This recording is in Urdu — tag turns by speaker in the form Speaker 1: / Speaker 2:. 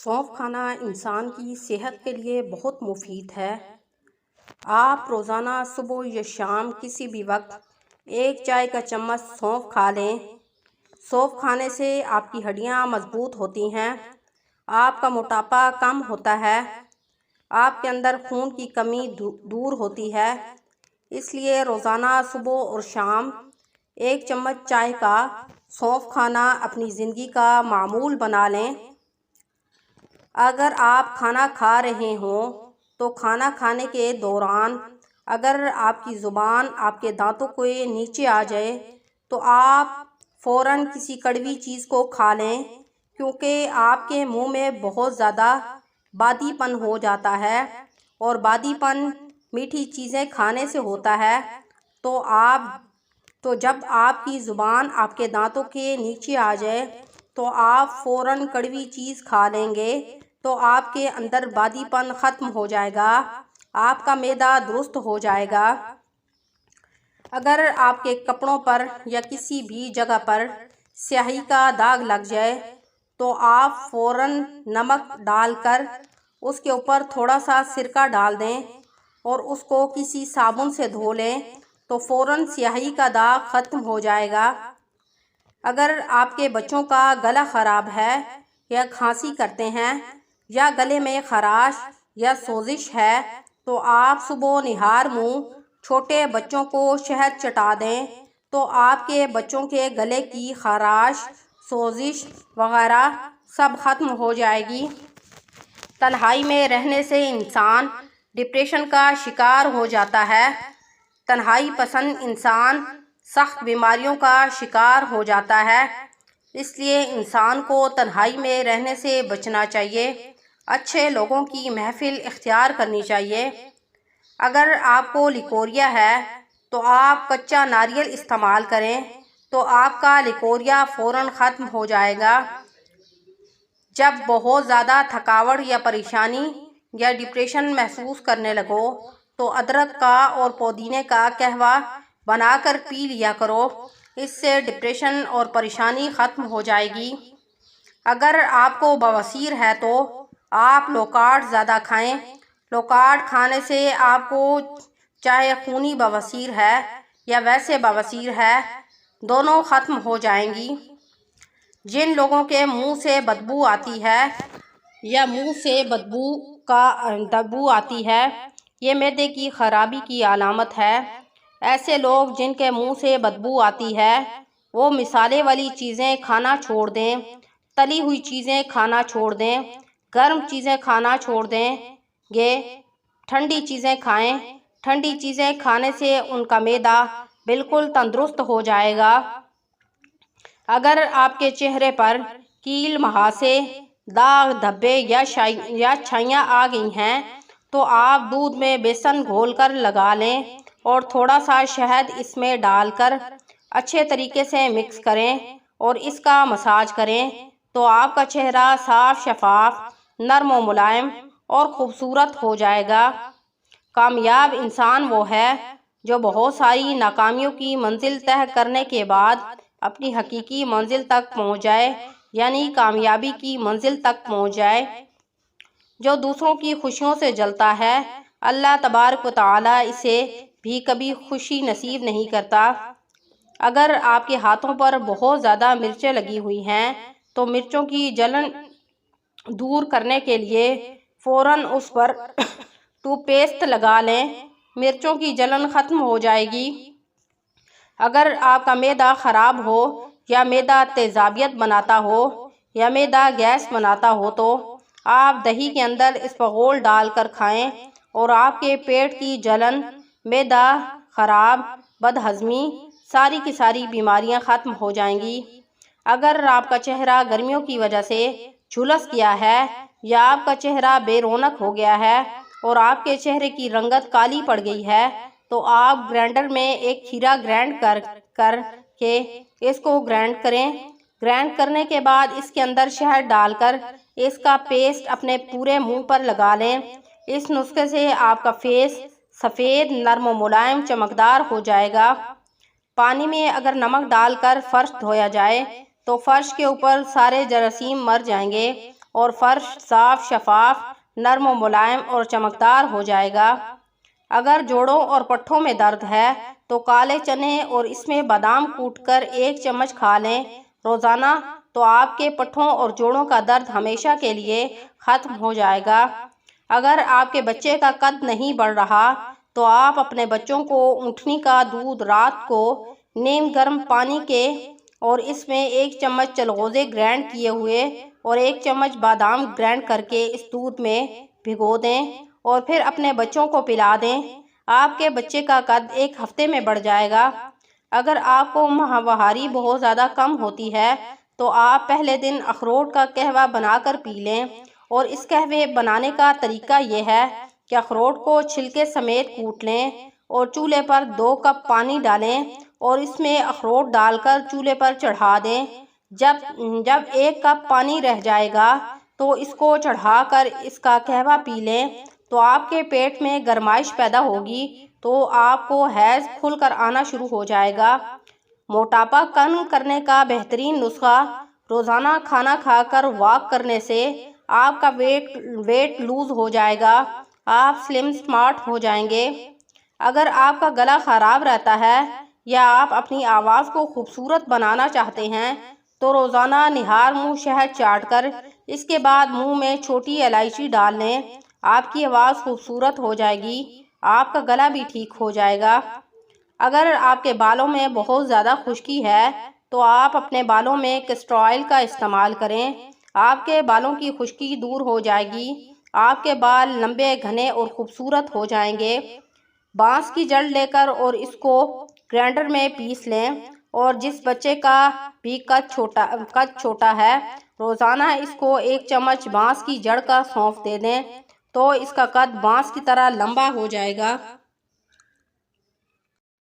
Speaker 1: سونف کھانا انسان کی صحت کے لیے بہت مفید ہے۔ آپ روزانہ صبح یا شام کسی بھی وقت ایک چائے کا چمچ سونف کھا لیں۔ سونف کھانے سے آپ کی ہڈیاں مضبوط ہوتی ہیں، آپ کا موٹاپا کم ہوتا ہے، آپ کے اندر خون کی کمی دور ہوتی ہے۔ اس لیے روزانہ صبح اور شام ایک چمچ چائے کا سونف کھانا اپنی زندگی کا معمول بنا لیں۔ اگر آپ کھانا کھا رہے ہوں تو کھانا کھانے کے دوران اگر آپ کی زبان آپ کے دانتوں کے نیچے آ جائے تو آپ فوراً کسی کڑوی چیز کو کھا لیں، کیونکہ آپ کے منہ میں بہت زیادہ بادی پن ہو جاتا ہے اور بادی پن میٹھی چیزیں کھانے سے ہوتا ہے۔ تو جب آپ کی زبان آپ کے دانتوں کے نیچے آ جائے تو آپ فوراً کڑوی چیز کھا لیں گے تو آپ کے اندر بادی پن ختم ہو جائے گا، آپ کا معدہ درست ہو جائے گا۔ اگر آپ کے کپڑوں پر یا کسی بھی جگہ پر سیاہی کا داغ لگ جائے تو آپ فوراً نمک ڈال کر اس کے اوپر تھوڑا سا سرکہ ڈال دیں اور اس کو کسی صابن سے دھو لیں تو فوراً سیاہی کا داغ ختم ہو جائے گا۔ اگر آپ کے بچوں کا گلا خراب ہے یا کھانسی کرتے ہیں یا گلے میں خراش یا سوزش ہے تو آپ صبح نہار منہ چھوٹے بچوں کو شہد چٹا دیں تو آپ کے بچوں کے گلے کی خراش، سوزش وغیرہ سب ختم ہو جائے گی۔ تنہائی میں رہنے سے انسان ڈپریشن کا شکار ہو جاتا ہے۔ تنہائی پسند انسان سخت بیماریوں کا شکار ہو جاتا ہے، اس لیے انسان کو تنہائی میں رہنے سے بچنا چاہیے، اچھے لوگوں کی محفل اختیار کرنی چاہیے۔ اگر آپ کو لیکوریا ہے تو آپ کچا ناریل استعمال کریں تو آپ کا لیکوریا فوراً ختم ہو جائے گا۔ جب بہت زیادہ تھکاوٹ یا پریشانی یا ڈپریشن محسوس کرنے لگو تو ادرک کا اور پودینے کا قہوہ بنا کر پی لیا کرو، اس سے ڈپریشن اور پریشانی ختم ہو جائے گی۔ اگر آپ کو بواسیر ہے تو آپ لوکارڈ زیادہ کھائیں۔ لوکارڈ کھانے سے آپ کو چاہے خونی بواسیر ہے یا ویسے بواسیر ہے، دونوں ختم ہو جائیں گی۔ جن لوگوں کے منہ سے بدبو آتی ہے یا منہ سے بدبو آتی ہے، یہ معدے کی خرابی کی علامت ہے۔ ایسے لوگ جن کے منہ سے بدبو آتی ہے وہ مصالحے والی چیزیں کھانا چھوڑ دیں، تلی ہوئی چیزیں کھانا چھوڑ دیں، گرم چیزیں کھانا چھوڑ دیں گے، ٹھنڈی چیزیں کھائیں۔ ٹھنڈی چیزیں کھانے سے ان کا معدہ بالکل تندرست ہو جائے گا۔ اگر آپ کے چہرے پر کیل، مہاسے، داغ دھبے یا چھائیاں آ گئی ہیں تو آپ دودھ میں بیسن گھول کر لگا لیں اور تھوڑا سا شہد اس میں ڈال کر اچھے طریقے سے مکس کریں اور اس کا مساج کریں تو آپ کا چہرہ صاف شفاف، نرم و ملائم اور خوبصورت ہو جائے گا۔ کامیاب انسان وہ ہے جو بہت ساری ناکامیوں کی منزل طے کرنے کے بعد اپنی حقیقی منزل تک پہنچ جائے، یعنی کامیابی کی منزل تک پہنچ جائے۔ جو دوسروں کی خوشیوں سے جلتا ہے اللہ تبارک و تعالیٰ اسے بھی کبھی خوشی نصیب نہیں کرتا۔ اگر آپ کے ہاتھوں پر بہت زیادہ مرچیں لگی ہوئی ہیں تو مرچوں کی جلن دور کرنے کے لیے فوراً اس پر ٹوتھ پیسٹ لگا لیں، مرچوں کی جلن ختم ہو جائے گی۔ اگر آپ کا معدہ خراب ہو یا معدہ تیزابیت بناتا ہو یا معدہ گیس بناتا ہو تو آپ دہی کے اندر اسپغول ڈال کر کھائیں اور آپ کے پیٹ کی جلن، معدہ خراب، بدہضمی، ساری کی ساری بیماریاں ختم ہو جائیں گی۔ اگر آپ کا چہرہ گرمیوں کی وجہ سے جھلس گیا ہے یا آپ کا چہرہ بے رونق ہو گیا ہے اور آپ کے چہرے کی رنگت کالی پڑ گئی ہے تو آپ گرائنڈر میں ایک کھیرا گرائنڈ کر کے اس کو گرائنڈ کریں۔ گرائنڈ کرنے کے بعد اس کے اندر شہد ڈال کر اس کا پیسٹ اپنے پورے منہ پر لگا لیں۔ اس نسخے سے آپ کا فیس سفید، نرم و ملائم، چمکدار ہو جائے گا۔ پانی میں اگر نمک ڈال کر فرش دھویا جائے تو فرش کے اوپر سارے جراثیم مر جائیں گے اور فرش صاف شفاف نرم و ملائم اور چمکدار ہو جائے گا۔ اگر جوڑوں اور پٹھوں میں درد ہے تو کالے چنے اور اس میں بادام کوٹ کر 1 چمچ کھا لیں روزانہ، تو آپ کے پٹھوں اور جوڑوں کا درد ہمیشہ کے لیے ختم ہو جائے گا۔ اگر آپ کے بچے کا قد نہیں بڑھ رہا تو آپ اپنے بچوں کو اونٹنی کا دودھ رات کو نیم گرم پانی کے اور اس میں 1 چمچ چلغوزے گرائنڈ کیے ہوئے اور 1 چمچ بادام گرائنڈ کر کے اس دودھ میں بھگو دیں اور پھر اپنے بچوں کو پلا دیں۔ آپ کے بچے کا قد 1 ہفتے میں بڑھ جائے گا۔ اگر آپ کو ماہواری بہت زیادہ کم ہوتی ہے تو آپ پہلے دن اخروٹ کا قہوہ بنا کر پی لیں، اور اس قہوے بنانے کا طریقہ یہ ہے کہ اخروٹ کو چھلکے سمیت کوٹ لیں اور چولہے پر 2 کپ پانی ڈالیں اور اس میں اخروٹ ڈال کر چولہے پر چڑھا دیں۔ جب 1 کپ پانی رہ جائے گا تو اس کو چڑھا کر اس کا قہوہ پی لیں تو آپ کے پیٹ میں گرمائش پیدا ہوگی تو آپ کو حیض کھل کر آنا شروع ہو جائے گا۔ موٹاپا کم کرنے کا بہترین نسخہ: روزانہ کھانا کھا کر واک کرنے سے آپ کا ویٹ لوز ہو جائے گا، آپ سلم سمارٹ ہو جائیں گے۔ اگر آپ کا گلا خراب رہتا ہے یا آپ اپنی آواز کو خوبصورت بنانا چاہتے ہیں تو روزانہ نہار منہ شہد چاٹ کر اس کے بعد منہ میں چھوٹی الائچی ڈال لیں، آپ کی آواز خوبصورت ہو جائے گی، آپ کا گلا بھی ٹھیک ہو جائے گا۔ اگر آپ کے بالوں میں بہت زیادہ خشکی ہے تو آپ اپنے بالوں میں کیسٹر آئل کا استعمال کریں، آپ کے بالوں کی خشکی دور ہو جائے گی، آپ کے بال لمبے گھنے اور خوبصورت ہو جائیں گے۔ بانس کی جڑ لے کر اور اس کو گرائنڈر میں پیس لیں، اور جس بچے کا بھی قد چھوٹا ہے روزانہ اس کو 1 چمچ بانس کی جڑ کا سونف دے دیں تو اس کا قد بانس کی طرح لمبا ہو جائے گا۔